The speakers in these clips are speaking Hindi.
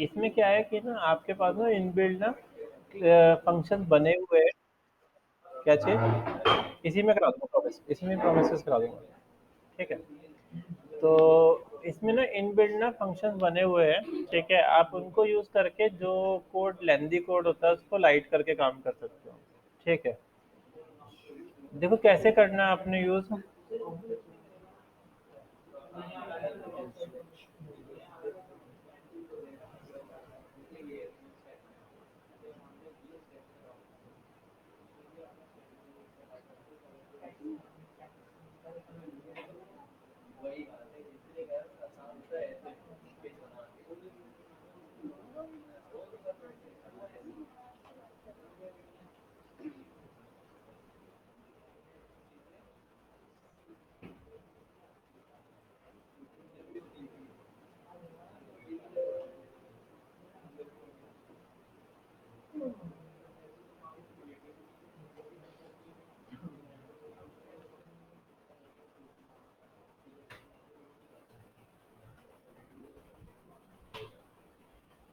इसमें क्या है कि ना आपके पास ना इनबिल्ड ना फंक्शन बने हुए हैं। क्या चीज़? इसी में करा दूंगा प्रोमिस, इसी में प्रोमिस करा दूंगा। ठीक है, तो इसमें ना इनबिल्ड ना फंक्शंस बने हुए हैं। ठीक है, आप उनको यूज़ करके जो कोड लेंदी कोड होता है उसको लाइट करके काम कर सकते हो। ठीक है, देखो कैसे करना है आपने यूज़।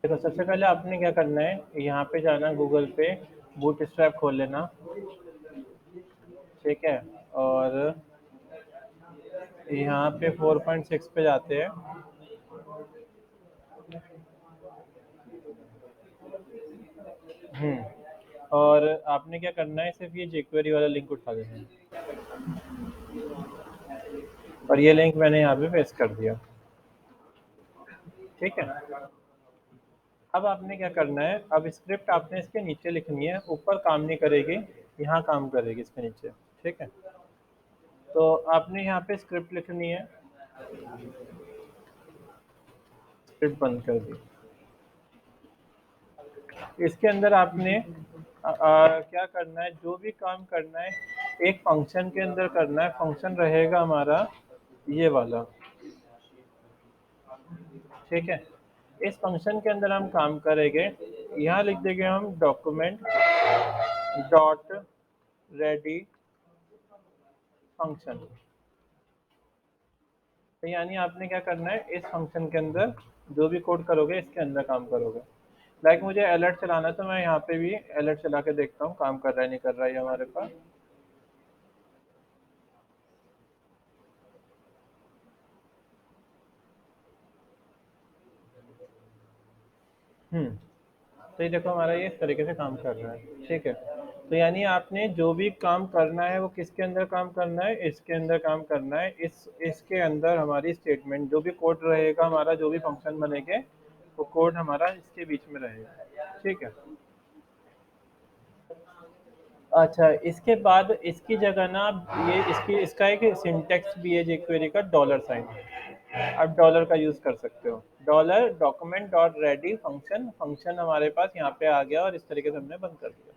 देखो सबसे पहले आपने क्या करना है, यहाँ पे जाना गूगल पे, बूटस्ट्रैप खोल लेना। ठीक है, और यहाँ पे 4.6 पे जाते हैं। और आपने क्या करना है, सिर्फ ये jQuery वाला लिंक उठा लेना है, और ये लिंक मैंने यहाँ पे पेस्ट कर दिया। ठीक है, अब आपने क्या करना है, अब स्क्रिप्ट आपने इसके नीचे लिखनी है, ऊपर काम नहीं करेगी, यहाँ काम करेगी इसके नीचे। ठीक है, तो आपने यहाँ पे स्क्रिप्ट लिखनी है। स्क्रिप्ट बंद कर दी। इसके अंदर आपने क्या करना है, जो भी काम करना है एक फंक्शन के अंदर करना है। फंक्शन रहेगा हमारा ये वाला। ठीक है, इस फंक्शन के अंदर हम काम करेंगे। यहाँ लिख देंगे हम डॉक्यूमेंट डॉट रेडी फंक्शन। तो यानी आपने क्या करना है, इस फंक्शन के अंदर जो भी कोड करोगे इसके अंदर काम करोगे। लाइक मुझे अलर्ट चलाना है, तो मैं यहाँ पे भी अलर्ट चला के देखता हूँ काम कर रहा है नहीं कर रहा है ये हमारे पास। हम्म तो ये देखो हमारा ये इस तरीके से काम कर रहा है। ठीक है, तो यानी आपने जो भी काम करना है वो किसके अंदर काम करना है, इसके अंदर काम करना है। इसके अंदर हमारी स्टेटमेंट जो भी कोड रहेगा हमारा, जो भी फंक्शन बनेंगे वो कोड हमारा इसके बीच में रहेगा। ठीक है, अच्छा इसके बाद इसकी जगह ना ये इसकी इसका एक सिंटेक्स भी है jQuery का, डॉलर साइन। आप डॉलर का यूज़ कर सकते हो। Dollar document dot ready function, function हमारे पास यहाँ पे आ गया और इस तरीके से हमने बंद कर दिया।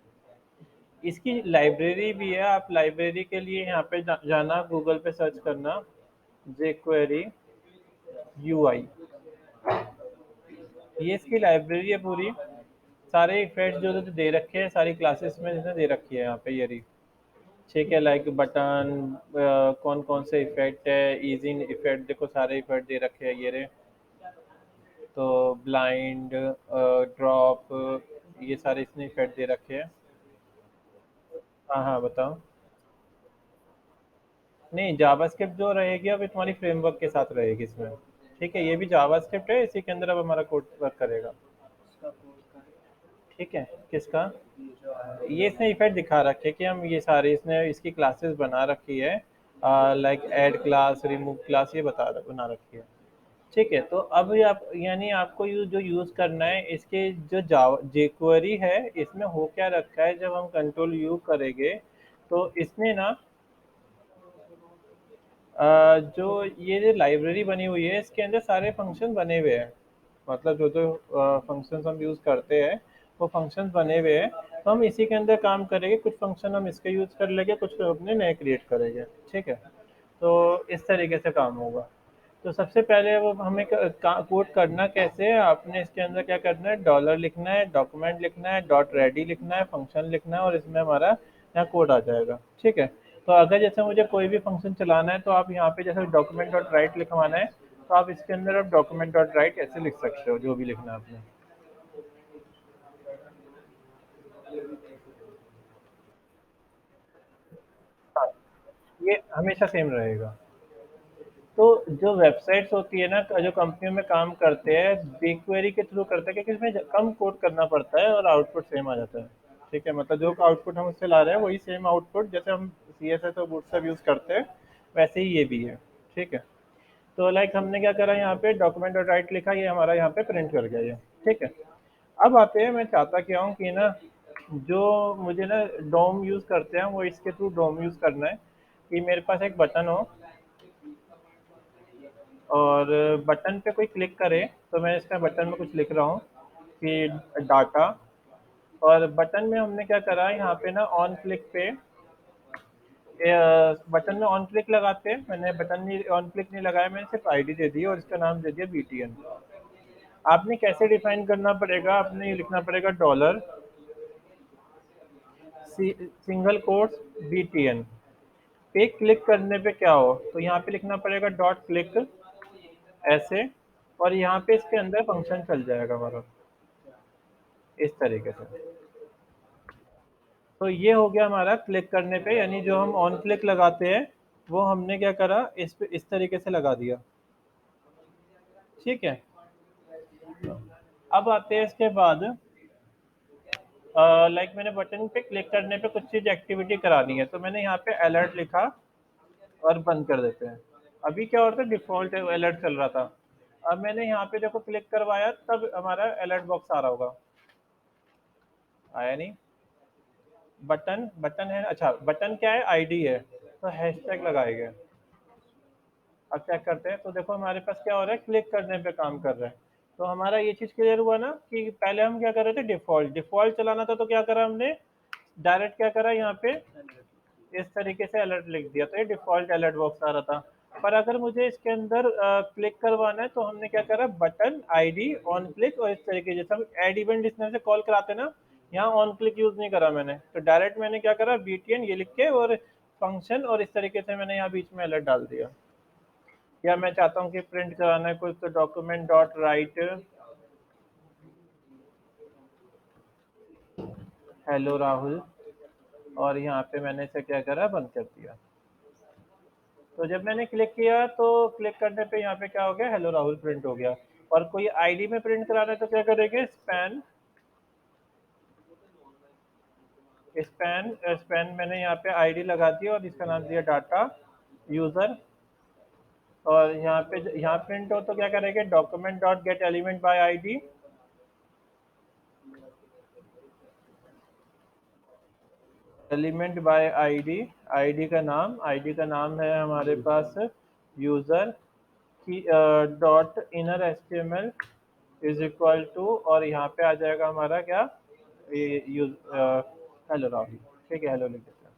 इसकी लाइब्रेरी भी है, आप लाइब्रेरी के लिए यहाँ पे जाना, गूगल पे सर्च करना jQuery UI। ये इसकी लाइब्रेरी है पूरी। सारे इफेक्ट जो जो दे रखे हैं सारी क्लासेस में जिसने दे रखी है यहाँ पे ये रही। ठीक है, लाइक बटन, कौन कौन से इफेक्ट है, इजी इफेक्ट देखो सारे इफेक्ट दे रखे हैं ये रहे। तो ब्लाइंड, ड्रॉप, ये सारे इसने इफेक्ट दे रखे हैं। हाँ हाँ बताओ। नहीं, जावास्क्रिप्ट जो रहेगी अब ये तुम्हारी फ्रेमवर्क के साथ रहेगी इसमें। ठीक है, ये भी जावास्क्रिप्ट है, इसी के अंदर अब हमारा कोड वर्क करेगा। ठीक है, किसका? ये इसने इफेक्ट दिखा रखे कि हम ये सारे इसने इसकी क्लासेस बना रखी है, like add class, remove class, ये बना रखी है। ठीक है, तो अब ये आप यानी आपको जो यूज़ करना है इसके जो जावा jQuery है, इसमें हो क्या रखा है, जब हम कंट्रोल यू करेंगे तो इसमें ना जो ये जो लाइब्रेरी बनी हुई है इसके अंदर सारे फंक्शन बने हुए हैं। मतलब जो जो फंक्शंस हम यूज़ करते हैं वो फंक्शंस बने हुए हैं। तो हम इसी के अंदर काम करेंगे, कुछ फंक्शन हम इसके यूज़ कर लेंगे, कुछ अपने नए क्रिएट करेंगे। ठीक है, तो इस तरीके से काम होगा। तो सबसे पहले वो हमें कोड करना कैसे है, आपने इसके अंदर क्या करना है, डॉलर लिखना है, डॉक्यूमेंट लिखना है, डॉट रेडी लिखना है, फंक्शन लिखना है, और इसमें हमारा यहाँ कोड आ जाएगा। ठीक है, तो अगर जैसे मुझे कोई भी फंक्शन चलाना है तो आप यहाँ पे जैसे डॉक्यूमेंट डॉट राइट लिखवाना है, तो आप इसके अंदर आप डॉक्यूमेंट डॉट राइट ऐसे लिख सकते हो जो भी लिखना है आपने। हाँ, ये हमेशा सेम रहेगा। तो जो वेबसाइट्स होती है ना, जो कंपनियों में काम करते हैं, BigQuery के थ्रू करते हैं, क्योंकि इसमें कम कोड करना पड़ता है और आउटपुट सेम आ जाता है। ठीक है, मतलब जो आउटपुट हम उससे ला रहे हैं वही सेम आउटपुट, जैसे हम CSS और बूटस्ट्रैप यूज़ करते हैं वैसे ही ये भी है। ठीक है। तो लाइक हमने क्या करा, यहाँ पे डॉक्यूमेंट और राइट लिखा, ये हमारा यहाँ पे प्रिंट कर गया ये। ठीक है। अब आते हैं, मैं चाहता क्या हूँ कि ना, जो मुझे ना डोम यूज़ करते हैं वो इसके थ्रू डोम यूज़ करना है, कि मेरे पास एक बटन हो और बटन पे कोई क्लिक करे, तो मैं इसका बटन में कुछ लिख रहा हूँ कि डाटा, और बटन में हमने क्या करा है, यहाँ पे ना ऑन क्लिक पे बटन में ऑन क्लिक लगाते हैं, मैंने बटन नहीं ऑन क्लिक नहीं लगाया, मैंने सिर्फ आईडी दे दी और इसका नाम दे दिया BTN। आपने कैसे डिफाइन करना पड़ेगा, आपने ये लिखना पड़ेगा डॉलर सिंगल कोट्स BTN। पे क्लिक करने पे क्या हो, तो यहाँ पे लिखना पड़ेगा डॉट क्लिक ऐसे, और यहाँ पे इसके अंदर फंक्शन चल जाएगा हमारा इस तरीके से। तो ये हो गया हमारा क्लिक करने पे, यानी जो हम ऑन क्लिक लगाते हैं वो हमने क्या करा, इस पे इस तरीके से लगा दिया। ठीक है। अब आते हैं इसके बाद, लाइक मैंने बटन पे क्लिक करने पे कुछ चीज़ एक्टिविटी करानी है, तो मैंने यहाँ पे अलर्ट लिखा और बंद कर देते हैं। अभी क्या होता है, डिफ़ॉल्ट अलर्ट चल रहा था। अब मैंने यहाँ पे देखो क्लिक करवाया, तब हमारा अलर्ट बॉक्स आ रहा होगा। आया नहीं। बटन बटन है, अच्छा बटन क्या है, आईडी है, तो हैशटैग लगाएंगे। अब चेक करते हैं, तो देखो हमारे पास क्या हो रहा है, क्लिक करने पे काम कर रहा है। तो हमारा ये चीज़ क्लियर हुआ ना, कि पहले हम क्या कर रहे थे, डिफ़ॉल्ट डिफ़ॉल्ट चलाना था, तो क्या करा हमने, डायरेक्ट क्या करा, यहाँ पे इस तरीके से अलर्ट लिख दिया, तो ये डिफ़ॉल्ट अलर्ट बॉक्स आ रहा था। पर अगर मुझे इसके अंदर क्लिक करवाना है, तो हमने क्या करा, बटन आईडी ऑन क्लिक, और इस तरीके जैसे हम एड इवेंट जिसमें से कॉल कराते हैं ना, यहाँ ऑन क्लिक यूज़ नहीं करा मैंने, तो डायरेक्ट मैंने क्या करा, BTN ये लिख के और फंक्शन, और इस तरीके से मैंने यहाँ बीच में अलर्ट डाल दिया। या मैं चाहता हूँ कि प्रिंट कराना है कुछ, तो document dot right hello Rahul, और यहाँ पे मैंने इसे क्या करा, बंद कर दिया। तो जब मैंने क्लिक किया, तो क्लिक करने पे यहाँ पे क्या हो गया, हेलो राहुल प्रिंट हो गया। और कोई आईडी में प्रिंट कराना है, तो क्या करेंगे, स्पैन मैंने यहाँ पे आईडी लगा दी और इसका नाम दिया डाटा यूज़र। और यहाँ पे यहाँ प्रिंट हो, तो क्या करेंगे, document dot get element by ID, element by ID, ID का नाम है हमारे पास यूज़र की, dot inner HTML is equal to, और यहाँ पे आ जाएगा हमारा क्या, ये यूज हेलो राहुल। ठीक है, हेलो लिख देते हैं।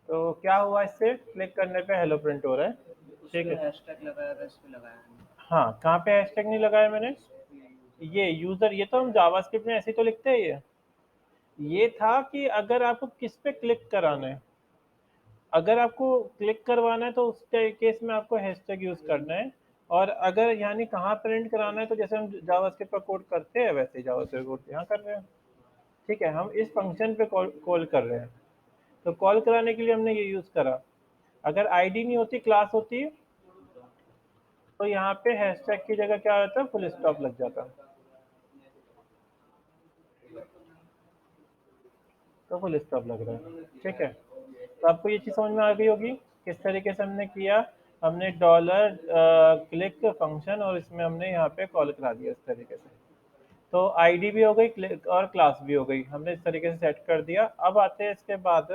तो क्या हुआ, इससे क्लिक करने पे हेलो प्रिंट हो रहा है। ठीक है, हैशटैग लगाया था, इस पे लगाया नहीं। हाँ, कहाँ पे हैशटैग नहीं लगाया मैंने, ये यूज़र, ये तो हम जावास्क्रिप्ट में ऐसे ही तो लिखते हैं। ये था कि अगर आपको किस पे क्लिक कराना है, अगर आपको क्लिक करवाना है तो उस केस में आपको हैशटैग यूज़ करना है। और अगर यानी कहाँ प्रिंट कराना है, तो जैसे हम जावास्क्रिप्ट का कोड करते हैं वैसे ही जावास्क्रिप्ट कोड यहाँ कर रहे हैं। ठीक है, हम इस फंक्शन पे कॉल कर रहे हैं, तो कॉल कराने के लिए हमने ये यूज़ करा। अगर आईडी नहीं होती, क्लास होती, तो यहाँ पे हैशटैग की जगह क्या होता है, फुल स्टॉप लग जाता। तो फुल स्टॉप लग रहा है। ठीक है, तो आपको ये चीज़ समझ में आ गई होगी किस तरीके से हमने किया। हमने डॉलर क्लिक फंक्शन, और इसमें हमने यहाँ पे कॉल करा दिया इस तरीके से। तो आईडी भी हो गई, क्लिक और क्लास भी हो गई, हमने इस तरीके से सेट कर दिया। अब आते हैं इसके बाद,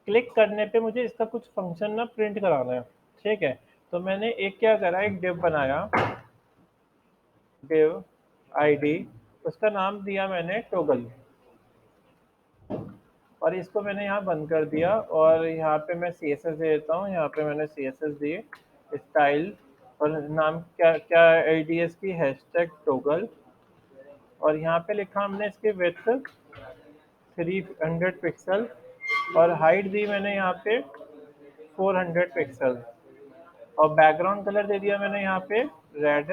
क्लिक करने पे मुझे इसका कुछ फंक्शन ना प्रिंट कराना है। ठीक है, तो मैंने एक क्या करा, एक डिव बनाया, डिव आईडी, उसका नाम दिया मैंने टोगल, और इसको मैंने यहाँ बंद कर दिया। और यहाँ पे मैं CSS दे देता हूँ, यहाँ पे मैंने CSS दिए, स्टाइल, और नाम क्या क्या ADS की हैशटैग टोगल, और यहाँ पे लिखा हमने इसकी विड्थ 300 पिक्सल, और हाइट दी मैंने यहाँ पे 400 पिक्सल, और बैकग्राउंड कलर दे दिया मैंने यहाँ पे रेड।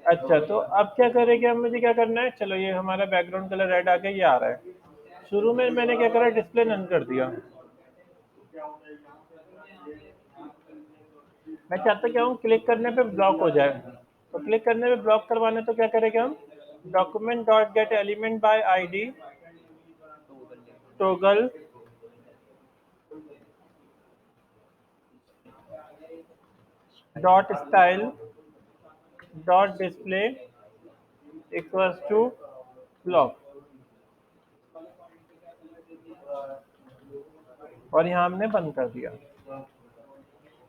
अच्छा, तो अब क्या करेंगे, अब मुझे क्या करना है, चलो ये हमारा बैकग्राउंड कलर रेड आ गया, ये आ रहा है। शुरू में मैंने क्या करा, डिस्प्ले नन कर दिया। मैं चाहता क्या हूँ, क्लिक करने पे ब्लॉक हो जाए। तो क्लिक करने पे ब्लॉक करवाने तो क्या करेंगे हम, document dot get element by ID toggle dot style dot display equals to block. और यहाँ हमने बंद कर दिया।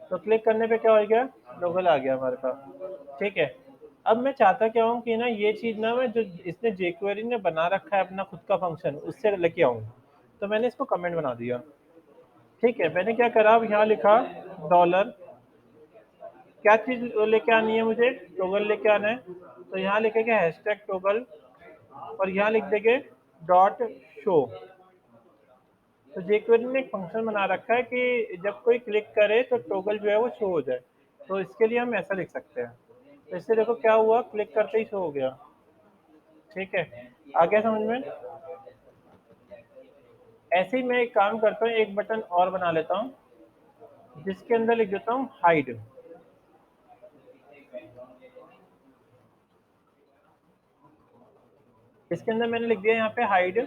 तो क्लिक करने पे क्या हो गया, टोगल आ गया हमारे पास। ठीक है। अब मैं चाहता क्या हूँ कि ना ये चीज़ ना मैं जो इसने jQuery ने बना रखा है अपना खुद का फंक्शन, उससे लेके आऊँ। तो मैंने इसको कमेंट बना दिया। ठीक है, मैंने क्या करा, अब यहाँ लिखा डॉलर, क्या चीज़ लेके आनी है मुझे, टोगल लेके आना है। तो यहाँ लिखेंगे हैशटैग टोगल, और यहाँ लिख देंगे डॉट शो। तो jQuery ने एक फंक्शन बना रखा है कि जब कोई क्लिक करे तो टोगल जो है वो शो हो जाए। तो इसके लिए हम ऐसा लिख सकते हैं। तो इससे देखो क्या हुआ, क्लिक करते ही शो हो गया। ठीक है, आ गया समझ में। ऐसे ही मैं एक काम करता हूँ, एक बटन और बना लेता हूँ, जिसके अंदर लिख देता हूँ हाइड। इसके अंदर मैंने लिख दिया यहाँ पे हाइड।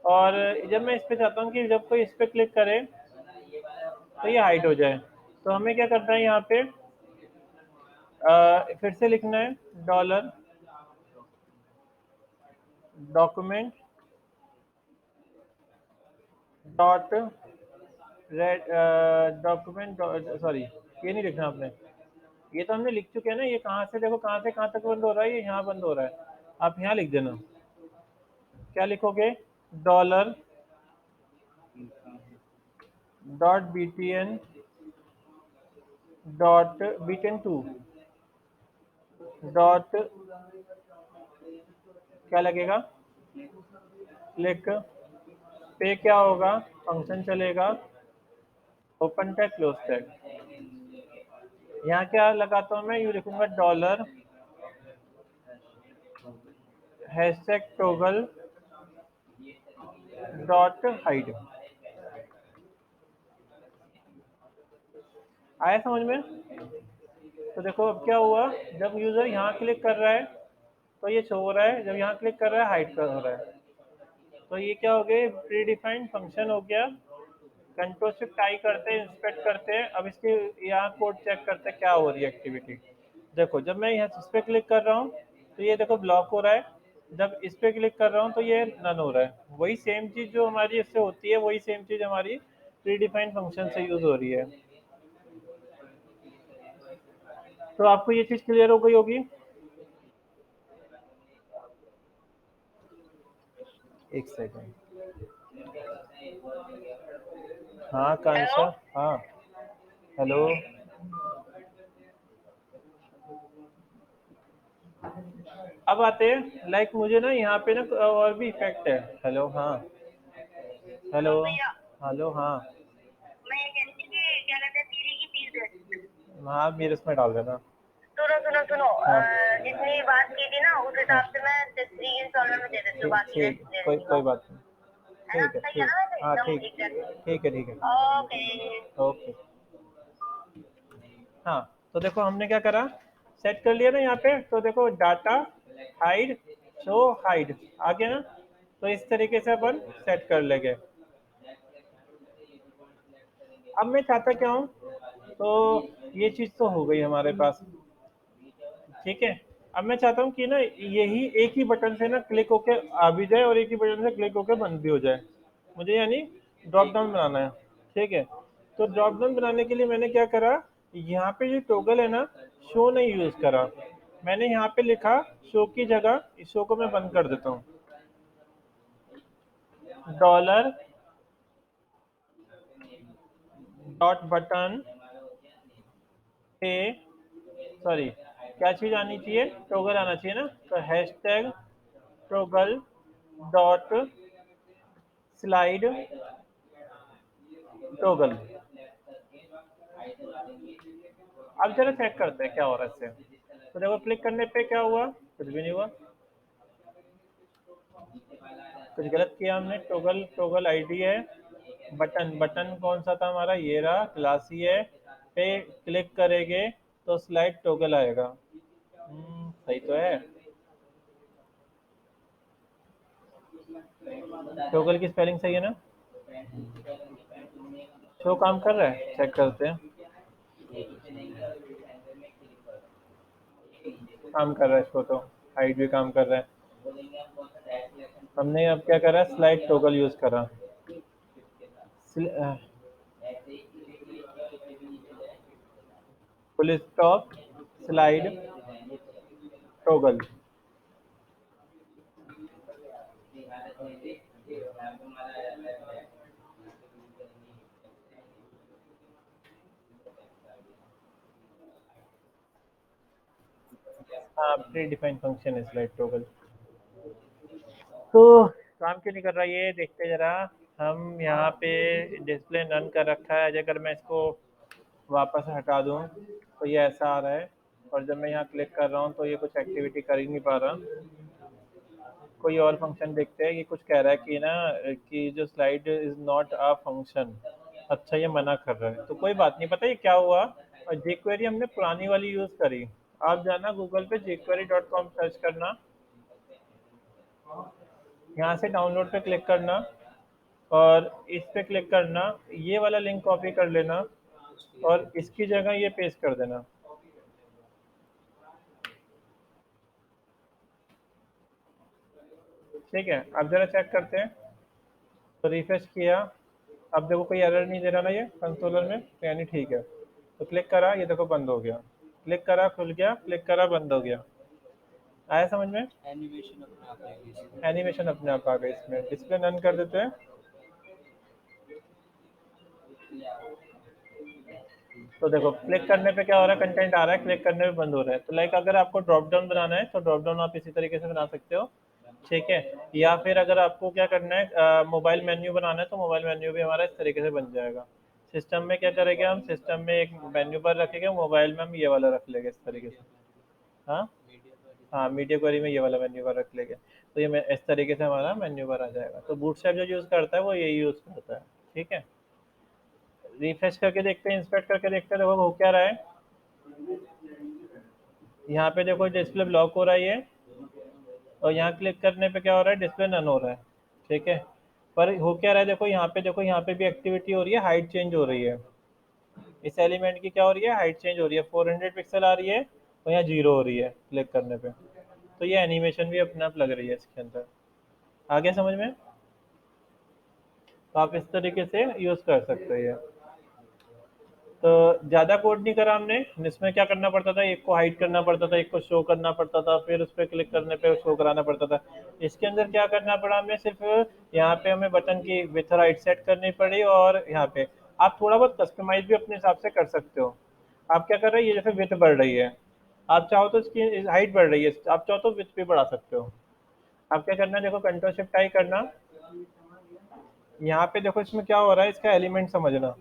और जब मैं इस पे चाहता हूँ कि जब कोई इस पे क्लिक करे तो ये हाइड हो जाए, तो हमें क्या करना है, यहाँ पे फिर से लिखना है dollar document dot red document, sorry ये नहीं लिखना आपने, ये तो हमने लिख चुके हैं ना। ये कहाँ से, देखो कहाँ से कहाँ तक बंद हो रहा है, ये यहाँ बंद हो रहा है। आप यहाँ लिख देना, क्या लिखोगे, dollar dot B T N dot BTN 2 dot, क्या लगेगा, क्लिक पे क्या होगा, फंक्शन चलेगा, ओपन टैग क्लोज टैग। यहाँ क्या लगाता हूँ मैं, यू लिखूंगा dollar hashtag toggle dot hide. आया समझ में। तो देखो अब क्या हुआ, जब यूजर यहाँ क्लिक कर रहा है तो ये शो हो रहा है, जब यहाँ क्लिक कर रहा है हाइड कर हो रहा है। तो ये क्या हो गया, प्री डिफाइंड फंक्शन हो गया। कंट्रोल शिफ्ट आई करते हैं, इंस्पेक्ट करते हैं। अब इसकी यहाँ कोड चेक करते हैं क्या हो रही है एक्टिविटी। देखो जब मैं यहाँ इस पर क्लिक कर रहा हूँ तो ये देखो ब्लॉक हो रहा है, जब इस पर क्लिक कर रहा हूँ तो ये नन हो रहा है। वही सेम चीज़ जो हमारी इससे होती है, वही सेम चीज़ हमारी प्री डिफाइंड फंक्शन से यूज़ हो रही है। तो आपको ये चीज़ क्लियर हो गई होगी। एक सेकेंड। हाँ कांशा, हाँ हेलो। अब आते हैं, लाइक मुझे ना यहाँ पे ना और भी इफेक्ट है। हेलो हाँ, हेलो हेलो हाँ। मैं ये कह रही थी कि क्या कहते हैं, तीरी की फीस, हाँ मेरे उसमें डाल देना। सुनो सुनो सुनो, हाँ। जितनी बात की थी ना उस हिसाब से मैं 3 इंस्टॉलमेंट में दे देती हूँ, बाकी ठीक, कोई बात नहीं। है ना, ठीक है, सही है ठीक, ना वैसे हाँ एकदम ठीक, एग्जैक्ट। ठीक है, ठीक है, ओके। ओके। हाँ, तो देखो हमने क्या करा, सेट कर लिया ना यहाँ पे। तो देखो डाटा हाइड शो हाइड आ गया ना। तो इस तरीके से अपन सेट कर लेंगे। अब मैं चाहता क्या हूँ, तो ये चीज़ तो हो गई हमारे पास। ठीक है, अब मैं चाहता हूँ कि ना यही एक ही बटन से ना क्लिक होके आ भी जाए और एक ही बटन से क्लिक होके बंद भी हो जाए। मुझे यानी ड्रॉप डाउन बनाना है। ठीक है, तो ड्रॉप डाउन बनाने के लिए मैंने क्या करा, यहाँ पे जो टोगल है ना, शो नहीं यूज़ करा। मैंने यहाँ पे लिखा शो की जगह, इस शो को मैं बंद कर देता हूँ, डॉलर डॉट बटन पे, सॉरी क्या चीज़ आनी चाहिए, टोगल आना चाहिए ना। तो hashtag toggle dot slide toggle. अब जरा चेक करते हैं क्या हो रहा है इससे। तो देखो क्लिक करने पे क्या हुआ, कुछ भी नहीं हुआ, कुछ गलत किया हमने। टोगल टोगल आईडी है, बटन बटन कौन सा था हमारा, ये रहा, क्लासी है, पे क्लिक करेंगे तो स्लाइड टोगल आएगा। सही तो है। टोगल की स्पेलिंग सही है ना? शो काम कर रहा है, चेक करते हैं। काम कर रहा है शो तो, हाइड भी काम कर रहा है। हमने अब क्या करा, स्लाइड टोगल यूज करा। Full stop slide toggle. हाँ, प्री डिफाइंड फंक्शन है स्लाइड टोगल। तो काम क्यों नहीं कर रहा ये, देखते जरा। हम यहाँ पे डिस्प्ले नन कर रखा है, अगर मैं इसको वापस हटा दूँ तो ये ऐसा आ रहा है, और जब मैं यहाँ क्लिक कर रहा हूँ तो ये कुछ एक्टिविटी कर ही नहीं पा रहा। कोई और फंक्शन देखते हैं, ये कुछ कह रहा है कि ना, कि जो slide is not a function. अच्छा, ये मना कर रहा है, तो कोई बात नहीं, पता है क्या हुआ। और jQuery हमने पुरानी वाली यूज करी। आप जाना गूगल पे jQuery.com सर्च करना, यहाँ से डाउनलोड पे क्लिक करना, और इस पे क्लिक करना, ये वाला लिंक कॉपी कर लेना, और इसकी जगह ये पेस्ट कर देना। ठीक है, अब जरा चेक करते हैं। तो रिफ्रेश किया, अब देखो कोई एरर नहीं दे रहा ना ये कंसोलर में, तो यानी ठीक है। तो क्लिक करा, ये देखो बंद हो गया। क्लिक करा, खुल गया, क्लिक करा, बंद हो गया। आया समझ में? एनिमेशन अपने आप आ गई इसमें। डिस्प्ले नन कर देते हैं। तो देखो क्लिक करने पे क्या हो रहा है, कंटेंट आ रहा है, क्लिक करने पे बंद हो रहा है। तो लाइक अगर आपको ड्रॉप डाउन बनाना है तो ड्रॉप डाउन आप इसी तरीके से बना सकते हो। ठीक है। या फिर अगर आपको क्या करना है, मोबाइल मेन्यू बनाना है, तो मोबाइल मेन्यू भी हमारा इस तरीके से बन जाएगा। सिस्टम में क्या करेंगे हम, सिस्टम में एक मेन्यू बार रखेंगे, मोबाइल में हम ये वाला रख लेंगे इस तरीके से। हाँ, हाँ, मीडिया क्वेरी में ये वाला मेन्यू बार रख लेंगे। तो ये इस तरीके से हमारा मेन्यू बार आ जाएगा। तो बूटस्ट्रैप जो यूज़ करता है वो यही यूज़ करता है। ठीक है। रिफ्रेश करके देखते हैं, इंस्पेक्ट करके देखते हैं, देखो हो क्या रहा है। यहाँ पे देखो डिस्प्ले ब्लॉक हो रहा है ये, और यहाँ क्लिक करने पे क्या हो रहा है, डिस्प्ले नन हो रहा है। ठीक है। पर हो क्या रहा है, देखो यहाँ पे, देखो यहाँ पे भी एक्टिविटी हो रही है, हाइट चेंज हो रही है। इस एलिमेंट की क्या हो रही है, हाइट चेंज हो रही है, 400 पिक्सल आ रही है, और यहाँ जीरो हो रही है क्लिक करने पे। तो ये एनिमेशन भी अपने आप लग रही है इसके अंदर। आ गया समझ में? तो आप इस तरीके से यूज़ कर सकते हैं। तो ज़्यादा कोड नहीं करा हमने। इसमें क्या करना पड़ता था, एक को हाइड करना पड़ता था, एक को शो करना पड़ता था, फिर उस पर क्लिक करने पे शो कराना पड़ता था। इसके अंदर क्या करना पड़ा हमें, सिर्फ यहाँ पे हमें बटन की विथ और हाइट सेट करनी पड़ी, और यहाँ पे आप थोड़ा बहुत कस्टमाइज भी अपने हिसाब से कर सकते हो। आप क्या कर रहे हैं, ये जैसे विथ बढ़ रही है, आप चाहो तो इसकी हाइट बढ़ रही है, आप चाहो तो विथ भी बढ़ा सकते हो। आप क्या करना है, देखो कंट्रोल शिफ्ट आई करना, यहाँ पे देखो इसमें क्या हो रहा है, इसका एलिमेंट समझना।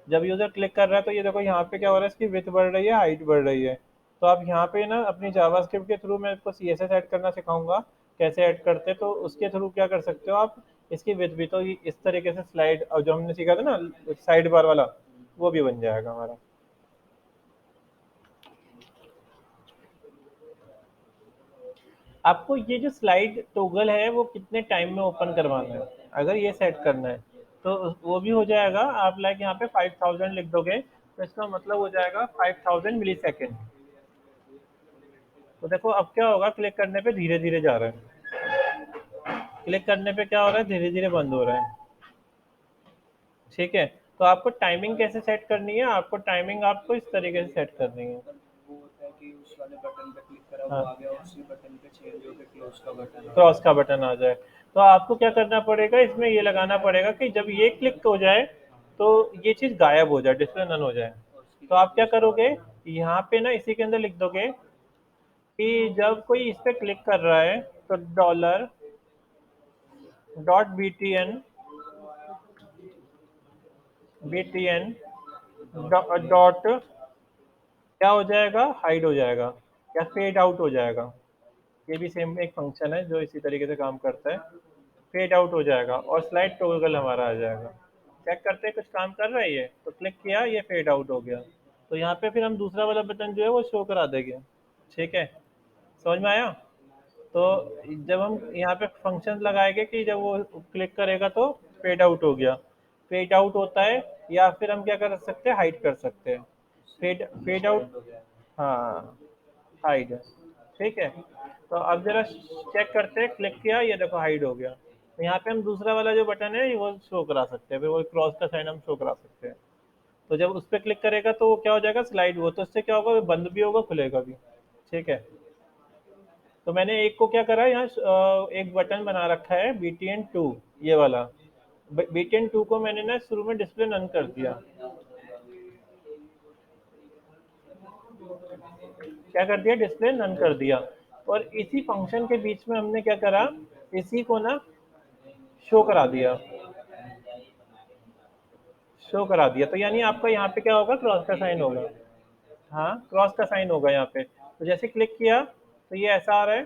जब यूजर क्लिक कर रहा है तो ये देखो यहाँ पे क्या हो रहा है, इसकी विड्थ बढ़ रही है, हाइट बढ़ रही है। तो आप यहाँ पे ना अपनी जावास्क्रिप्ट के थ्रू मैं आपको सीएसएस ऐड करना सिखाऊंगा, कैसे ऐड करते हैं, तो उसके थ्रू क्या कर सकते हो आप, इसकी विड्थ भी तो इस तरीके से स्लाइड, और जो हमने सीखा था ना साइड बार वाला, वो भी बन जाएगा हमारा। आपको ये जो स्लाइड टोगल है वो कितने टाइम में ओपन करवाना है, अगर ये सेट करना है तो वो भी हो जाएगा। आप लाइक यहाँ पे 5000 लिख दोगे, तो इसका मतलब हो जाएगा 5000 मिली सेकेंड। तो देखो अब क्या होगा, क्लिक करने पे धीरे धीरे जा रहा है, क्लिक करने पे क्या हो रहा है, धीरे धीरे बंद हो रहा है। ठीक है। तो आपको टाइमिंग कैसे सेट करनी है, आपको टाइमिंग आपको इस तरीके से सेट करनी है। हाँ, क्रॉस का बटन आ जाए, तो आपको क्या करना पड़ेगा, इसमें ये लगाना पड़ेगा कि जब ये क्लिक हो जाए तो ये चीज़ गायब हो जाए, डिस्प्ले नन हो जाए। तो आप क्या करोगे, यहाँ पे ना इसी के अंदर लिख दोगे कि जब कोई इस पे क्लिक कर रहा है तो $.btn BTN डॉट क्या हो जाएगा, हाइड हो जाएगा। या फेड आउट हो जाएगा। ये भी सेम एक फंक्शन है जो इसी तरीके से काम करता है। फेड आउट हो जाएगा और स्लाइड टॉगल हमारा आ जाएगा। चेक करते हैं कुछ काम कर रहा है ये, तो क्लिक किया ये फेड आउट हो गया। तो यहाँ पे फिर हम दूसरा वाला बटन जो है वो शो करा देंगे। ठीक है, समझ में आया? तो जब हम यहाँ पे फंक्शन लगाएंगे कि जब वो क्लिक करेगा तो फेड आउट हो गया, फेड आउट होता है। या फिर हम क्या कर सकते हैं, हाइड कर सकते हैं। फेड फेड आउट, हाँ, हाइड। ठीक है, तो अब जरा चेक करते हैं, क्लिक किया ये देखो हाइड हो गया। तो यहाँ पे हम दूसरा वाला जो बटन है वो शो करा सकते हैं, फिर वो क्रॉस का साइन हम शो करा सकते हैं। तो जब उस पर क्लिक करेगा तो वो क्या हो जाएगा, स्लाइड। वो तो इससे क्या होगा, वो बंद भी होगा खुलेगा भी। ठीक है, तो मैंने एक को क्या करा यहाँ, एक बटन बना रखा है BTN2, ये वाला। BTN2 को मैंने ना शुरू में डिस्प्ले नन कर दिया। क्या कर दिया, डिस्प्ले नन कर दिया। और इसी फंक्शन के बीच में हमने क्या करा, इसी को ना शो करा दिया, शो करा दिया। तो यानी आपका यहाँ पे क्या होगा, क्रॉस का साइन होगा। हाँ, क्रॉस का साइन होगा यहाँ पे। तो जैसे क्लिक किया तो ये ऐसा आ रहा है।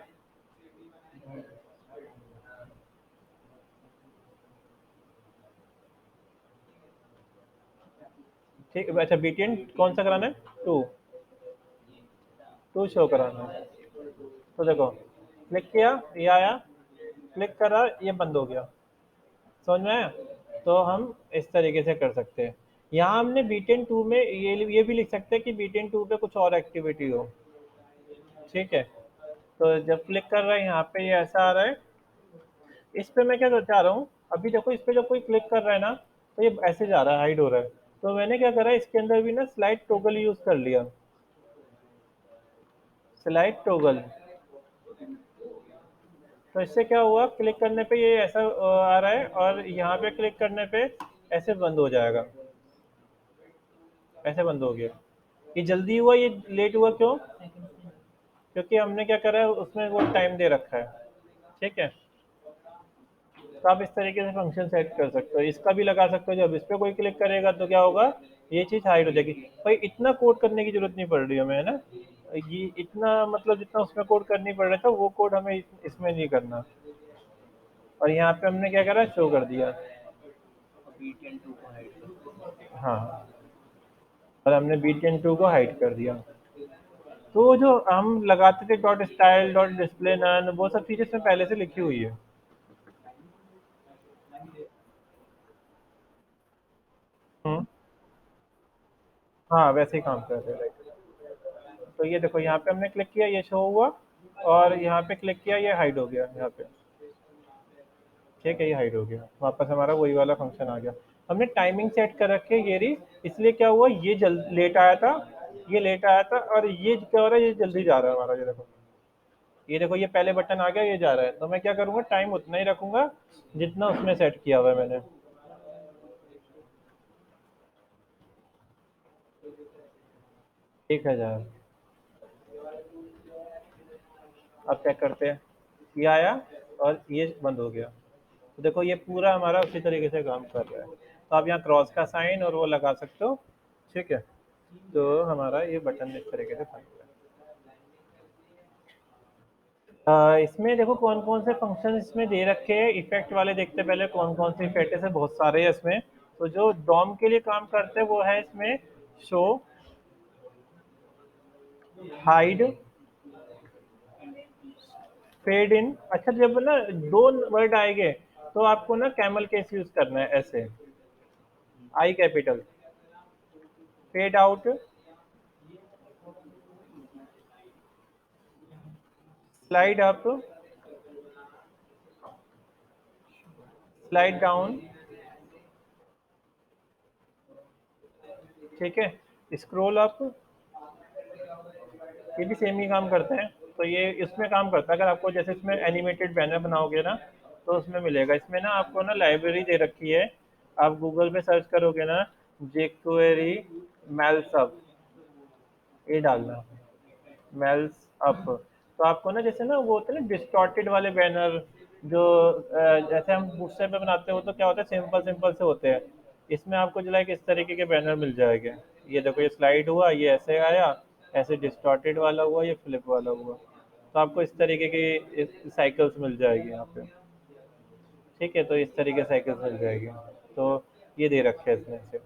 ठीक, अच्छा BTN कौन सा कराना है, टू, टू शो कराना है। तो देखो क्लिक किया ये आया, क्लिक करा ये बंद हो गया। समझ में आया? तो हम इस तरीके से कर सकते हैं। यहाँ हमने BTN2 में ये भी लिख सकते हैं कि BTN2 पे कुछ और एक्टिविटी हो। ठीक है, तो जब क्लिक कर रहे हैं यहाँ पे ये ऐसा आ रहा है। इस पे मैं क्या चाह रहा हूँ, अभी देखो इस पे जब कोई क्लिक कर रहा है ना तो ये ऐसे जा रहा है, हाइड हो रहा है। तो मैंने क्या करा, इसके अंदर भी ना स्लाइड टोगल यूज कर लिया। स्लाइड टोगल, तो इससे क्या हुआ, क्लिक करने पे ये ऐसा आ रहा है, और यहाँ पे क्लिक करने पे ऐसे बंद हो जाएगा। ऐसे बंद हो गया। ये जल्दी हुआ, ये लेट हुआ क्यों, क्योंकि हमने क्या करा है उसमें वो टाइम दे रखा है। ठीक है, तो आप इस तरीके से फंक्शन सेट कर सकते हो, इसका भी लगा सकते हो। जब इस पर कोई क्लिक करेगा तो क्या होगा, ये चीज़ हाइड हो जाएगी। भाई इतना कोड करने की जरूरत नहीं पड़ रही हमें, है ना। ये इतना मतलब जितना उसमें कोड करनी पड़ रहा था वो कोड हमें इसमें नहीं करना। और यहाँ पे हमने क्या करा, शो कर दिया। हाँ, और हमने BTN2 को हाइड कर दिया। तो वो जो हम लगाते थे dot style dot display none, वो सब चीज़ें इसमें पहले से लिखी हुई है। हम्म, हाँ वैसे ही काम कर रहे हैं। तो ये देखो यहाँ पे हमने क्लिक किया ये शो हुआ, और यहाँ पे क्लिक किया ये हाइड हो गया यहाँ पे। ठीक है, ये हाइड हो गया, वापस हमारा वही वाला फंक्शन आ गया। हमने टाइमिंग सेट कर रखी है ये रही। इसलिए क्या हुआ, ये जल्द लेट आया था, ये लेट आया था, और ये क्या हो रहा है, ये जल्दी जा रहा है हमारा। ये देखो, ये देखो ये पहले बटन आ गया, ये जा रहा है। तो मैं क्या करूँगा, टाइम उतना ही रखूंगा जितना उसमें सेट किया हुआ है मैंने। 1000। अब चेक करते हैं, ये आया और ये बंद हो गया। तो देखो ये पूरा हमारा उसी तरीके से काम कर रहा है। तो आप यहाँ क्रॉस का साइन और वो लगा सकते हो। ठीक है, तो हमारा ये बटन इस तरीके से बन गया। इसमें देखो कौन कौन से फंक्शन इसमें दे रखे हैं, इफेक्ट वाले देखते हैं पहले कौन कौन से इफेक्ट है, बहुत सारे हैं इसमें। तो जो डॉम के लिए काम करते हैं वो है इसमें शो, हाइड, फेड इन। अच्छा, जब ना दो वर्ड आएंगे तो आपको ना कैमल केस यूज करना है, ऐसे I capital. Fade out, slide up, slide down. ठीक है, स्क्रॉल अप, ये भी सेम ही काम करते हैं। तो ये इसमें काम करता है, अगर आपको जैसे इसमें एनिमेटेड बैनर बनाओगे ना तो उसमें मिलेगा। इसमें ना आपको ना लाइब्रेरी दे रखी है, आप गूगल पे सर्च करोगे ना, जेक्वेरी मेल्स अप, ये डालना, मेल्स अप। तो आपको ना जैसे ना वो होते हैं ना डिस्टॉर्टेड वाले बैनर, जो जैसे हम बूटस्ट्रैप पे बनाते हो तो क्या होता है, सिंपल सिंपल से होते हैं। इसमें आपको जो लाइक इस तरीके के बैनर मिल जाएंगे। ये देखो ये स्लाइड हुआ, ये ऐसे आया, ऐसे डिस्टॉर्टेड वाला हुआ या फ्लिप वाला हुआ। तो आपको इस तरीके की साइकिल्स मिल जाएगी यहाँ पे। ठीक है, तो इस तरीके साइकिल्स मिल जाएगी। तो ये दे रखे हैं इसमें से।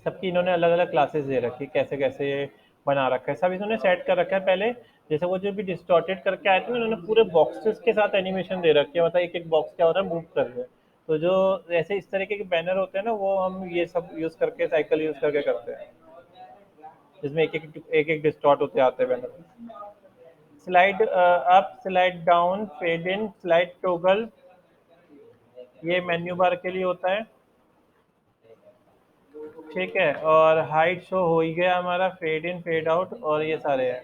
सबकी इन्होंने अलग अलग क्लासेस दे रखी है, कैसे कैसे बना रखा है, सब इन्होंने सेट कर रखा है पहले। जैसे वो जो भी डिस्टॉर्टेड करके आए थे ना, उन्होंने पूरे बॉक्सेस के साथ एनिमेशन दे रखी है, मतलब एक एक बॉक्स क्या हो रहा है, मूव कर रहे हैं। तो जो ऐसे इस तरीके के बैनर होते हैं ना, वो हम ये सब यूज करके, साइकिल यूज करके करते हैं, जिसमें एक एक डिस्टॉर्ट होते आते हैं banner. Slide up, slide down, fade in, slide toggle, ये मेन्यू बार के लिए होता है। ठीक है, और हाइट शो हो ही गया हमारा, फेड इन, फेड आउट, और ये सारे हैं।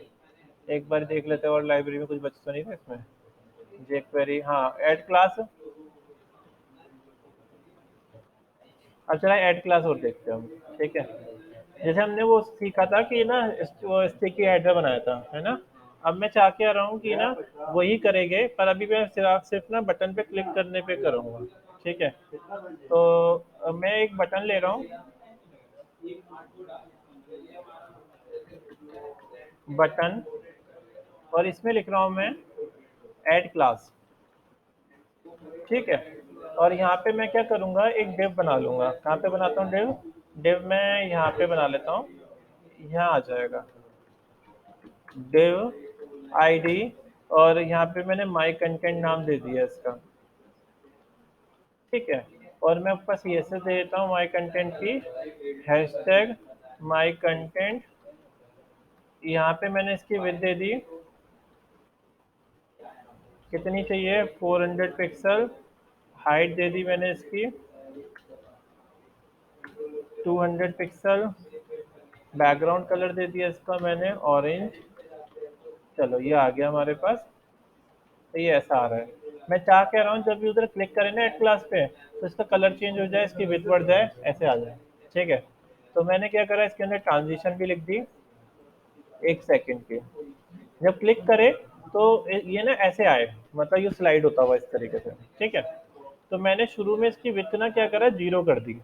एक बार देख लेते हैं और लाइब्रेरी में कुछ बच तो नहीं था इसमें। जेक्वेरी, हाँ, ऐड क्लास। अब चला ऐड क्लास और देखते हैं हम। ठीक है, जैसे हमने वो सीखा था कि ना, वो स्टिकी हेडर बनाया था, है ना। अब मैं चाह के आ रहा हूँ कि ना वही करेंगे, पर अभी मैं सिर्फ सिर्फ ना बटन पे क्लिक करने पे करूँगा। ठीक है, तो मैं एक बटन ले रहा हूँ, बटन, और इसमें लिख रहा हूँ मैं ऐड क्लास। ठीक है, और यहाँ पे मैं क्या करूँगा, एक डिव बना लूँगा। कहाँ पे बनाता हूँ डिव? डिव मैं यहाँ पे बना लेता हूँ, यहाँ आ जाएगा डिव आईडी, और यहाँ पे मैंने माई कंटेंट नाम दे दिया इसका। ठीक है, और मैं ऊपर CSS दे देता हूँ माई कंटेंट की, हैशटैग माई कंटेंट। यहाँ पे मैंने इसकी विड्थ दे दी, कितनी चाहिए, 400 पिक्सल। हाइट दे दी मैंने इसकी 200 पिक्सल। बैकग्राउंड कलर दे दिया इसका मैंने ऑरेंज। चलो ये आ गया हमारे पास। तो ये ऐसा आ रहा है। मैं चाह कह रहा हूँ जब भी उधर क्लिक करें ना एड क्लास पे, तो इसका कलर चेंज हो जाए, इसकी विड्थ बढ़ जाए, ऐसे आ जाए। ठीक है, तो मैंने क्या करा, इसके अंदर ट्रांजिशन भी लिख दी 1 सेकंड की। जब क्लिक करे तो ये ना ऐसे आए, मतलब ये स्लाइड होता हुआ इस तरीके से। ठीक है, तो मैंने शुरू में इसकी विड्थ ना क्या करा, 0 कर दी,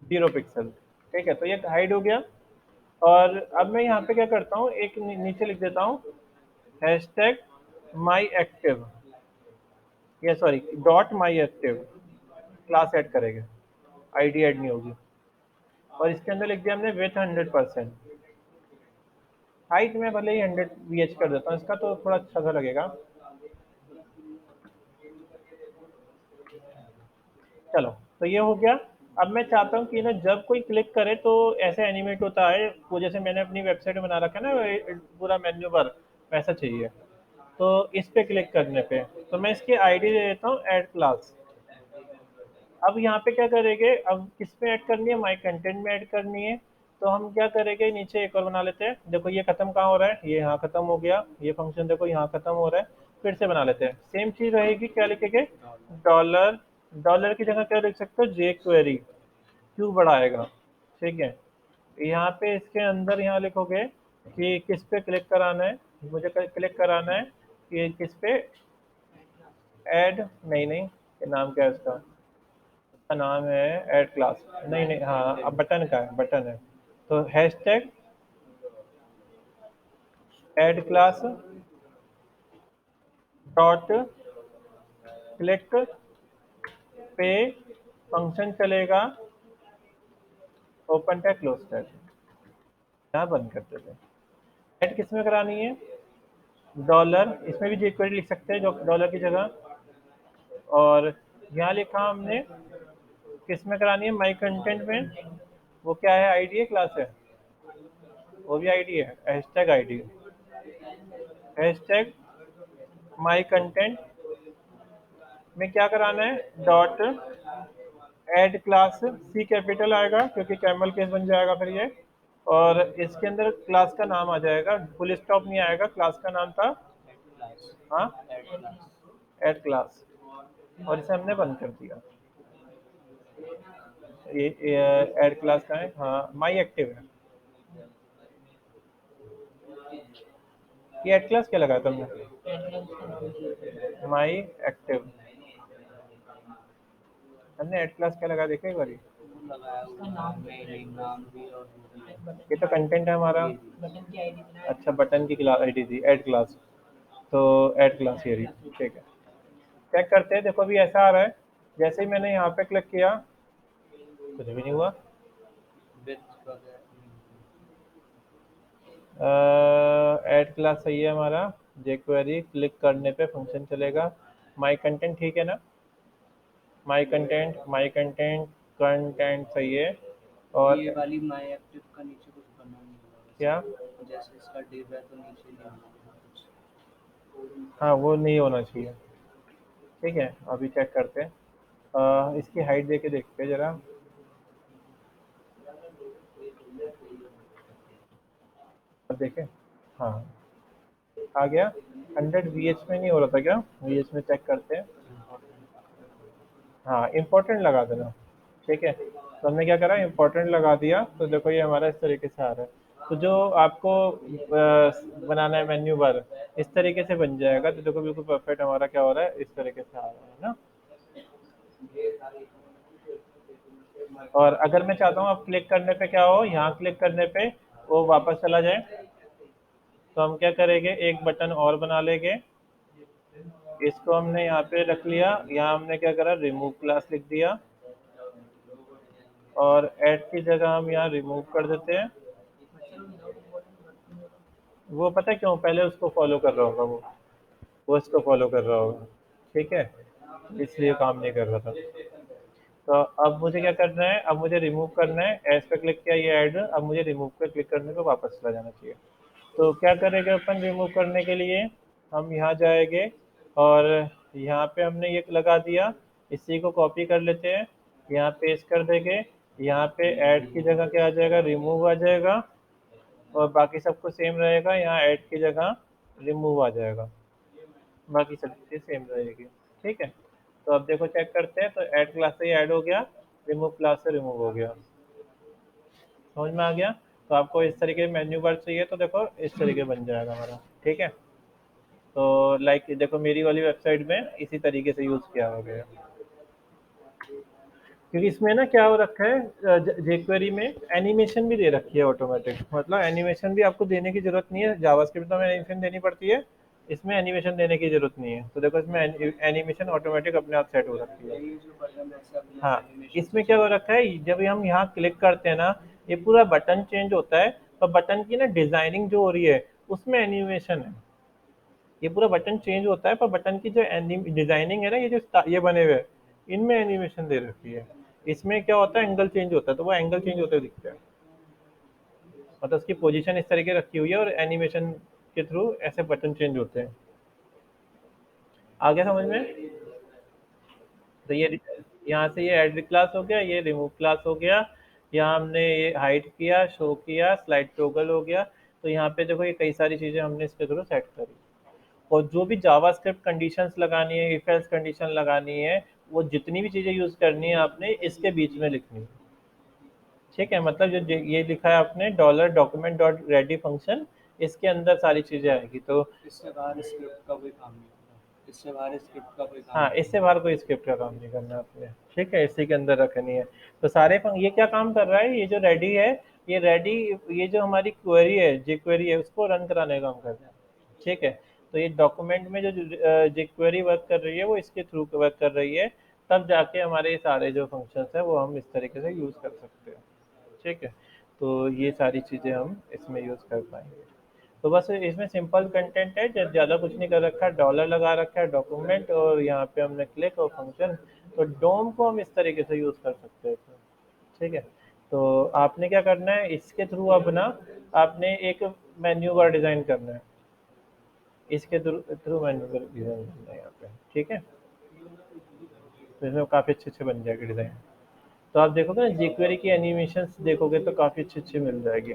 0 पिक्सल। ठीक है, तो ये हाइड हो गया। और अब मैं यहाँ पे क्या करता हूँ, एक नीचे लिख देता हूँ हैशटैग माई एक्टिव, या सॉरी डॉट माई एक्टिव। क्लास ऐड करेंगे, आईडी ऐड नहीं होगी। और इसके अंदर लिख दिया हमने विथ 100%। हाइट में भले ही 100 VH कर देता हूँ इसका, तो थोड़ा अच्छा सा लगेगा। चलो, तो ये हो गया। अब मैं चाहता हूँ कि ना जब कोई क्लिक करे तो ऐसे एनिमेट होता है, वो जैसे मैंने अपनी वेबसाइट में बना रखा है ना, पूरा मेन्यू बार वैसा चाहिए। तो इस पे क्लिक करने पे तो मैं इसकी आईडी दे देता हूँ ऐड क्लास। अब यहाँ पे क्या करेंगे, अब किस पे ऐड करनी है, माई कंटेंट में ऐड करनी है। तो हम क्या करेंगे, नीचे एक और बना लेते हैं। देखो ये खत्म कहाँ हो रहा है, ये यहाँ खत्म हो गया, ये फंक्शन देखो यहाँ खत्म हो रहा है। फिर से बना लेते हैं, सेम चीज रहेगी, क्या लिखेंगे, डॉलर। डॉलर की जगह क्या लिख सकते हो, जे क्वेरी, क्यू बड़ा आएगा। ठीक है, यहाँ पे इसके अंदर यहाँ लिखोगे कि किस पे क्लिक कराना है, मुझे क्लिक कराना है कि किस पे, ऐड, नहीं नहीं, ये नाम क्या है इसका, का नाम है ऐड क्लास, नहीं नहीं, हाँ अब बटन का है, बटन है। तो hashtag add class dot click पे, फंक्शन चलेगा ओपन टैग क्लोज टैग। यहाँ बंद करते थे। ऐड किस में करानी है, डॉलर, इसमें भी jQuery लिख सकते हैं जो डॉलर की जगह। और यहाँ लिखा हमने किस में करानी है, माई कंटेंट में। वो क्या है, आईडी है, क्लास है, वो भी आईडी है, hashtag ID, hashtag my content में क्या कराना है, डॉट ऐड क्लास, सी कैपिटल आएगा क्योंकि कैमल केस बन जाएगा फिर ये। और इसके अंदर क्लास का नाम आ जाएगा, फुल स्टॉप नहीं आएगा, क्लास का नाम था, हाँ, ऐड क्लास। और इसे हमने बंद कर दिया। ये ऐड क्लास का है, हाँ, माई एक्टिव है। ये ऐड क्लास क्या लगाया तुमने, माई एक्टिव। हमने ऐड क्लास क्या लगा देखा एक बारी। लगाया हुआ है, नहीं नाम भी और वो भी है। ये तो कंटेंट है हमारा। बटन की आईडी अच्छा, बटन की क्लास आईडी थी ऐड क्लास। तो ऐड क्लास ये रही। ठीक है, चेक करते हैं। देखो अभी ऐसा आ रहा है, जैसे ही मैंने यहाँ पे क्लिक किया कुछ भी नहीं हुआ। विथ वगैरह। ऐड क्लास सही है हमारा। jQuery क्लिक करने पे फंक्शन चलेगा। माई कंटेंट ठीक है ना। माई कंटेंट कंटेंट सही है। और ये वाली माई एक्टिव का नीचे कुछ बना नहीं हुआ क्या। वैसे, जैसे इसका डिव है तो नीचे नहीं बना कुछ। हाँ, वो नहीं होना चाहिए। ठीक है, अभी चेक करते हैं। इसकी हाइट दे के देखते हैं जरा। अब देखें। हाँ, आ गया। 100 VH में नहीं हो रहा था क्या। VH में चेक करते हैं। हाँ, इम्पोर्टेंट लगा देना। ठीक है, तो हमने क्या करा, इम्पोर्टेंट लगा दिया। तो देखो ये हमारा इस तरीके से आ रहा है। तो जो आपको बनाना है मेन्यू बार, इस तरीके से बन जाएगा। तो देखो बिल्कुल परफेक्ट हमारा क्या हो रहा है, इस तरीके से आ रहा है ना। और अगर मैं चाहता हूँ अब क्लिक करने पे क्या हो, यहाँ क्लिक करने पे वो वापस चला जाए, तो हम क्या करेंगे, एक बटन और बना लेंगे। इसको हमने यहाँ पे रख लिया। यहाँ हमने क्या करा, रिमूव क्लास लिख दिया। और ऐड की जगह हम यहाँ रिमूव कर देते हैं। वो पता है क्यों, पहले उसको फॉलो कर रहा होगा वो इसको फॉलो कर रहा होगा। ठीक है, इसलिए काम नहीं कर रहा था। तो अब मुझे क्या करना है, अब मुझे रिमूव करना है। एस पे क्लिक किया, ये ऐड। अब मुझे रिमूव पे क्लिक करने पे वापस चला जाना चाहिए। तो क्या करेंगे अपन रिमूव करने के लिए, हम यहाँ जाएंगे और यहाँ पे हमने ये लगा दिया। इसी को कॉपी कर लेते हैं, यहाँ पेस्ट कर देंगे। यहाँ पे ऐड की जगह क्या आ जाएगा, रिमूव आ जाएगा। और बाकी सब कुछ सेम रहेगा, यहाँ ऐड की जगह रिमूव आ जाएगा। बाकी सब चीज़ें सेम रहेगी। ठीक है, तो अब देखो चेक करते हैं। तो ऐड क्लास से ऐड हो गया, रिमूव क्लास से रिमूव हो गया। समझ में आ गया। तो आपको इस तरीके मेन्यू बार चाहिए तो देखो इस तरीके बन जाएगा हमारा। ठीक है, तो लाइक देखो मेरी वाली वेबसाइट में इसी तरीके से यूज़ किया हो गया। क्योंकि इसमें ना क्या हो रखा है, जेक्वेरी में एनिमेशन भी दे रखी है ऑटोमेटिक। मतलब एनिमेशन भी आपको देने की जरूरत नहीं है, जावास्क्रिप्ट में एनिमेशन देनी पड़ती है, इसमें एनिमेशन देने की जरूरत नहीं है। तो देखो इसमें एनिमेशन ऑटोमेटिक अपने आप सेट हो रखी है। ये जो बटन ऐसे अपने आप हाँ, एनिमेशन से इसमें क्या हो चलते रखा है, जब हम यहाँ क्लिक करते हैं ना, ये पूरा बटन चेंज होता है। और बटन की ना डिजाइनिंग जो हो रही है उसमें एनिमेशन है। ये पूरा बटन चेंज होता है, पर बटन की जो डिजाइनिंग है ना, ये जो ये बने हुए हैं, इनमें एनिमेशन दे रखी है। इसमें क्या होता है, एंगल चेंज होता है, तो वो एंगल चेंज होते हुए दिखते हैं। मतलब उसकी पोजीशन इस तरीके रखी हुई है और एनिमेशन के थ्रू ऐसे बटन चेंज होते हैं। आ गया समझ में। तो ये यहाँ से ये ऐड क्लास हो गया, ये रिमूव क्लास हो गया। यहाँ हमने ये हाइड किया, शो किया, स्लाइड टॉगल हो गया। तो यहाँ पे देखो ये कई सारी चीज़ें हमने इसके थ्रू सेट करी। और जो भी जावास्क्रिप्ट कंडीशंस लगानी है, इफ एल्स कंडीशन लगानी है, वो जितनी भी चीज़ें यूज़ करनी है आपने इसके बीच में लिखनी है। ठीक है, मतलब जो ये लिखा है आपने dollar document dot ready function, इसके अंदर सारी चीज़ें आएगी। तो इससे बाहर स्क्रिप्ट का कोई काम नहीं होगा, इससे बाहर स्क्रिप्ट का कोई काम हाँ, नहीं इससे होगा। बाहर कोई स्क्रिप्ट का काम नहीं करना आपने। ठीक है, इसी के अंदर रखनी है। तो सारे ये क्या काम कर रहा है, ये जो रेडी है, ये रेडी, ये जो हमारी क्वेरी है, जे क्वेरी है, उसको रन कराने का काम कर रहा है। ठीक है, तो ये डॉक्यूमेंट में जो जे क्वेरी वर्क कर रही है वो इसके थ्रू वर्क कर रही है। तब जाके हमारे ये सारे जो फंक्शंस है वो हम इस तरीके से यूज़ कर सकते हैं। ठीक है, तो ये सारी चीज़ें हम इसमें यूज़ कर पाएंगे। तो बस इसमें सिंपल कंटेंट है, ज़्यादा कुछ नहीं कर रखा है। डॉलर लगा रखा है डॉक्यूमेंट, और यहाँ पे हमने क्लिक और फंक्शन। तो डोम को हम इस तरीके से यूज़ कर सकते हैं इसमें। ठीक है, तो आपने क्या करना है इसके थ्रू, अब ना आपने एक मेन्यू बार डिज़ाइन करना है। इसके through through menu bar design करना है यहाँ पे। ठीक है, तो इसमें काफ़ी अच्छे अच्छे बन जाएगी डिज़ाइन। तो आप देखोगे ना jQuery की एनिमेशंस देखोगे तो काफ़ी अच्छी अच्छी मिल जाएगी।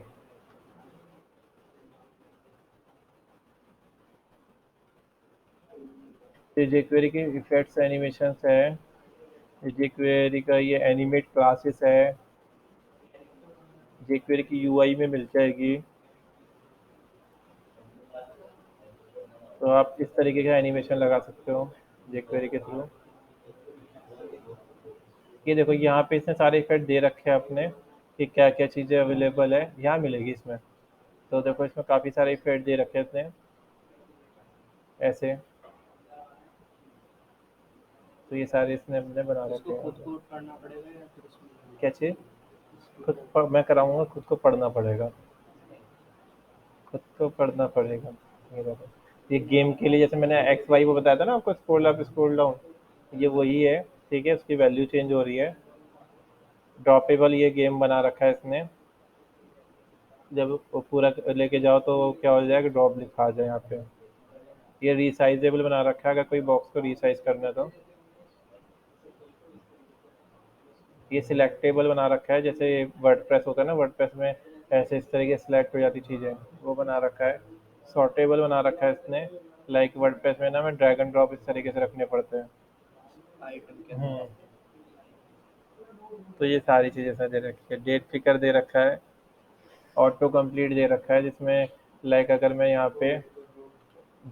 ये jQuery की इफेक्ट्स एनिमेशंस है, jQuery का ये एनिमेट क्लासेस है, jQuery की यूआई में मिल जाएगी। तो आप इस तरीके का एनिमेशन लगा सकते हो jQuery के थ्रू। ये देखो यहाँ पे इसने सारे इफेक्ट दे रखे हैं अपने कि क्या क्या चीज़ें अवेलेबल है, यहाँ मिलेगी इसमें। तो देखो इसमें काफ़ी सारे इफेक्ट दे रखे हैं इसने ऐसे। तो ये सारे इसने अपने बना इसको रखे हैं यहाँ खुद पे। को पढ़ना पड़ेगा या फिर उसमें क्या चीज़? इसको मैं कराऊंगा, खुद को पढ़ना पड़ेगा। खुद को पढ़ना पड़ेगा। ये देखो, ये गेम के लिए जैसे मैंने एक्स वाई वो बताया था ना आपको, स्क्रॉल अप स्क्रॉल डाउन, ये वही है। ठीक है, उसकी वैल्यू चेंज हो रही है। ड्रॉपेबल ये गेम बना रखा है इसने। जब वो पूरा लेके जाओ तो क्या हो जाएगा, ड्रॉप लिखा आ जाए यहाँ पे। ये रिसाइजेबल बना रखा है, अगर कोई बॉक्स को रिसाइज करना है तो। ये सिलेक्टेबल बना रखा है, जैसे वर्डप्रेस होता है ना, वर्डप्रेस में ऐसे इस तरीके से सिलेक्ट हो जाती चीज़ें, वो बना रखा है। सॉर्टेबल बना रखा है इसने। लाइक वर्डप्रेस में ना, मैं ड्रैग एंड ड्रॉप इस तरीके से रखने पड़ते हैं। आइकन के अंदर। हम्म। तो ये सारी चीज़ें इसने दे रखी है। डेट फिकर दे रखा है। ऑटो कंप्लीट दे रखा है, जिसमें लाइक अगर मैं यहाँ पे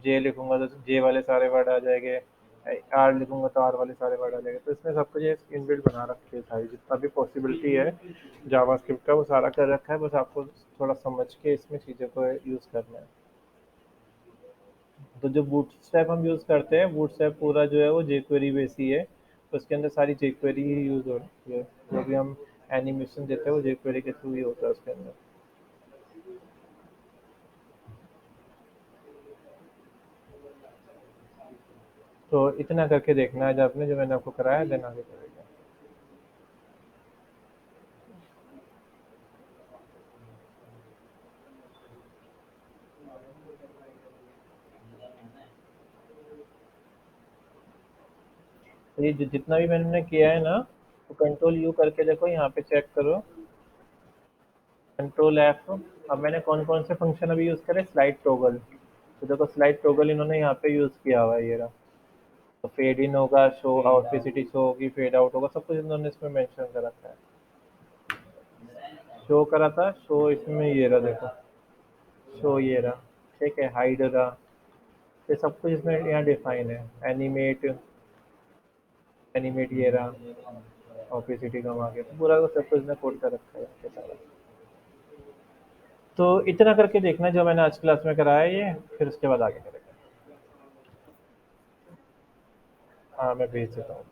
जे लिखूंगा तो जे वाले सारे वर्ड आ जाएंगे, आर लिखूंगा तो आर वाले सारे वर्ड आ जाएंगे। तो इसमें सब कुछ इनबिल्ट बना रखी है, सारी जितना भी पॉसिबिलिटी है जावास्क्रिप्ट का वो सारा कर रखा है। बस आपको थोड़ा समझ के इसमें चीज़ों को यूज़ करना है। तो जो बूटस्ट्रैप हम यूज़ करते हैं, बूटस्ट्रैप पूरा जो है वो जेक्वेरी बेस ही है। तो उसके अंदर सारी जेक्वेरी ही यूज़ हो रही है। जो भी हम एनिमेशन देते हैं वो जेक्वेरी के थ्रू ही होता है उसके अंदर। तो इतना करके देखना है जो आपने, जो मैंने आपको कराया, देन आगे करेंगे। तो ये जितना भी मैंने किया है ना, तो कंट्रोल यू करके देखो, यहाँ पे चेक करो, कंट्रोल एफ। अब मैंने कौन कौन से फंक्शन अभी यूज़ करे, स्लाइड टॉगल। तो देखो स्लाइड टॉगल इन्होंने यहाँ पे यूज़ किया हुआ है, ये रहा। तो फेड इन होगा, शो आउटफिसिटी शो होगी, फेड आउट होगा, सब कुछ इन्होंने इसमें मेंशन कर रखा है। शो करा था, शो इसमें ये रहा देखो, शो ये रहा। ठीक है, हाइड रहा। ये सब कुछ इसमें यहाँ डिफाइन है। एनिमेट, एनिमेट ये रहा। ऑपेसिटी कम आ गया, तो पूरा का सब कुछ इसने कोड कर रखा है इसके सारा। तो इतना करके देखना जो मैंने आज क्लास में कराया ये, फिर उसके बाद आगे करेंगे। हाँ, मैं भेज देता हूँ।